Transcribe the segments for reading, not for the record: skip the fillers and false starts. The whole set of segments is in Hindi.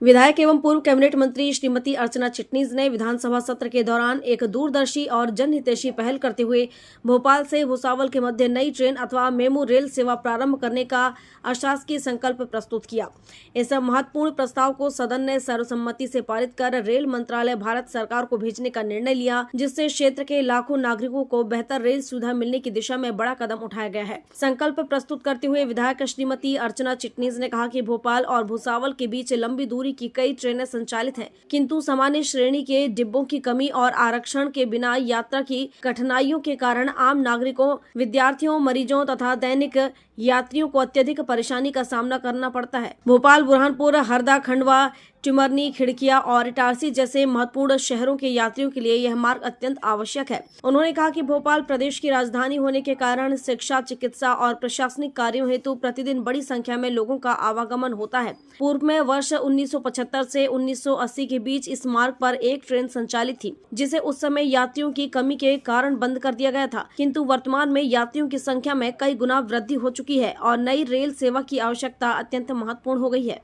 विधायक एवं पूर्व कैबिनेट मंत्री श्रीमती अर्चना चिटनीस ने विधानसभा सत्र के दौरान एक दूरदर्शी और जनहितैषी पहल करते हुए भोपाल से भुसावल के मध्य नई ट्रेन अथवा मेमू रेल सेवा प्रारंभ करने का अशासकीय संकल्प प्रस्तुत किया। इस महत्वपूर्ण प्रस्ताव को सदन ने सर्वसम्मति से पारित कर रेल मंत्रालय भारत सरकार को भेजने का निर्णय लिया, जिससे क्षेत्र के लाखों नागरिकों को बेहतर रेल सुविधा मिलने की दिशा में बड़ा कदम उठाया गया है। संकल्प प्रस्तुत करते हुए विधायक श्रीमती अर्चना चिटनीस ने कहा कि भोपाल और भुसावल के बीच लंबी दूरी की कई ट्रेनें संचालित हैं, किंतु सामान्य श्रेणी के डिब्बों की कमी और आरक्षण के बिना यात्रा की कठिनाइयों के कारण आम नागरिकों, विद्यार्थियों, मरीजों तथा दैनिक यात्रियों को अत्यधिक परेशानी का सामना करना पड़ता है। भोपाल, बुरहानपुर, हरदा, खंडवा, टिमरनी, खिड़किया और इटारसी जैसे महत्वपूर्ण शहरों के यात्रियों के लिए यह मार्ग अत्यंत आवश्यक है। उन्होंने कहा कि भोपाल प्रदेश की राजधानी होने के कारण शिक्षा, चिकित्सा और प्रशासनिक कार्यों हेतु प्रतिदिन बड़ी संख्या में लोगों का आवागमन होता है। पूर्व में वर्ष 1975 से 1980 के बीच इस मार्ग पर एक ट्रेन संचालित थी, जिसे उस समय यात्रियों की कमी के कारण बंद कर दिया गया था, किंतु वर्तमान में यात्रियों की संख्या में कई गुना वृद्धि हो चुकी है और नई रेल सेवा की आवश्यकता अत्यंत महत्वपूर्ण हो गई है।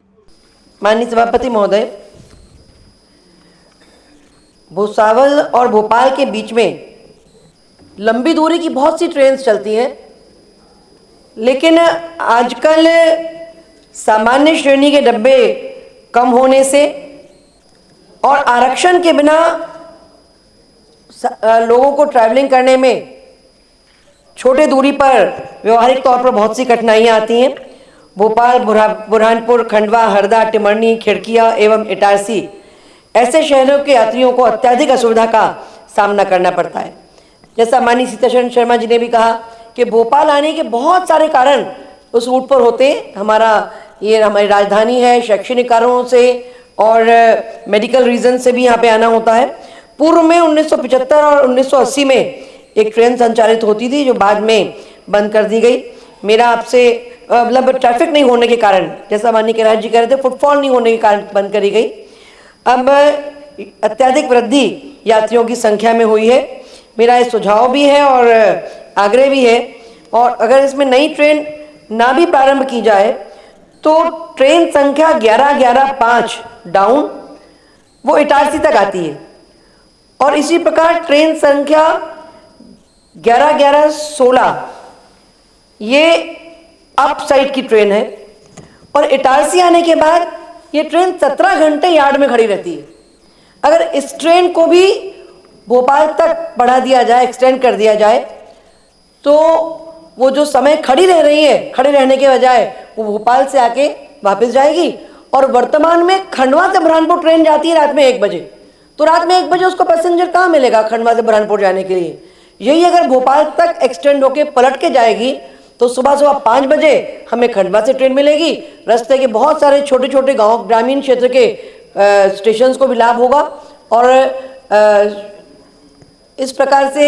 माननीय सभापति महोदय, भुसावल और भोपाल के बीच में लंबी दूरी की बहुत सी ट्रेन चलती हैं, लेकिन आजकल सामान्य श्रेणी के डब्बे कम होने से और आरक्षण के बिना लोगों को ट्रैवलिंग करने में छोटे दूरी पर व्यवहारिक तौर पर बहुत सी कठिनाइयाँ आती हैं। भोपाल, बुरहानपुर, खंडवा, हरदा, टिमरनी, खिड़किया एवं इटारसी ऐसे शहरों के यात्रियों को अत्यधिक असुविधा का सामना करना पड़ता है। जैसा माननीय सीतारमण शर्मा जी ने भी कहा कि भोपाल आने के बहुत सारे कारण उस रूट पर होते हैं। हमारी राजधानी है, शैक्षणिक कारणों से और मेडिकल रीजन से भी यहाँ पे आना होता है। पूर्व में 1975 और 1980 में एक ट्रेन संचालित होती थी, जो बाद में बंद कर दी गई। मेरा आपसे मतलब ट्रैफिक नहीं होने के कारण, जैसा माननीय कैलाश जी कह रहे थे, फुटफॉल नहीं होने के कारण बंद करी गई। अब अत्यधिक वृद्धि यात्रियों की संख्या में हुई है। मेरा ये सुझाव भी है और आग्रह भी है, और अगर इसमें नई ट्रेन ना भी प्रारंभ की जाए तो ट्रेन संख्या 11-11-5 डाउन वो इटारसी तक आती है, और इसी प्रकार ट्रेन संख्या 11-11-16 ये अप साइड की ट्रेन है, और इटारसी आने के बाद ये ट्रेन 17 घंटे यार्ड में खड़ी रहती है। अगर इस ट्रेन को भी भोपाल तक बढ़ा दिया जाए, एक्सटेंड कर दिया जाए, तो वो जो समय खड़ी रह रही है, खड़े रहने के बजाय वो भोपाल से आके वापस जाएगी। और वर्तमान में खंडवा से बुरहानपुर ट्रेन जाती है रात में 1 बजे, तो रात में 1 बजे उसको पैसेंजर कहाँ मिलेगा खंडवा से बुरहानपुर जाने के लिए? यही अगर भोपाल तक एक्सटेंड होके पलट के जाएगी तो सुबह 5 बजे हमें खंडवा से ट्रेन मिलेगी। रास्ते के बहुत सारे छोटे छोटे गांव, ग्रामीण क्षेत्र के स्टेशंस को भी लाभ होगा, और इस प्रकार से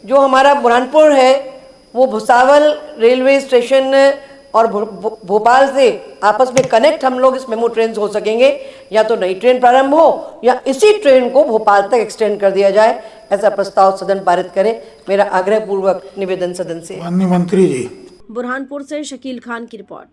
जो हमारा बुरहानपुर है वो भुसावल रेलवे स्टेशन और भोपाल से आपस में कनेक्ट हम लोग इस मेमू ट्रेन से हो सकेंगे। या तो नई ट्रेन प्रारंभ हो या इसी ट्रेन को भोपाल तक एक्सटेंड कर दिया जाए, ऐसा प्रस्ताव सदन पारित करे। मेरा आग्रह पूर्वक निवेदन सदन से। माननीय मंत्री जी। बुरहानपुर से शकील खान की रिपोर्ट।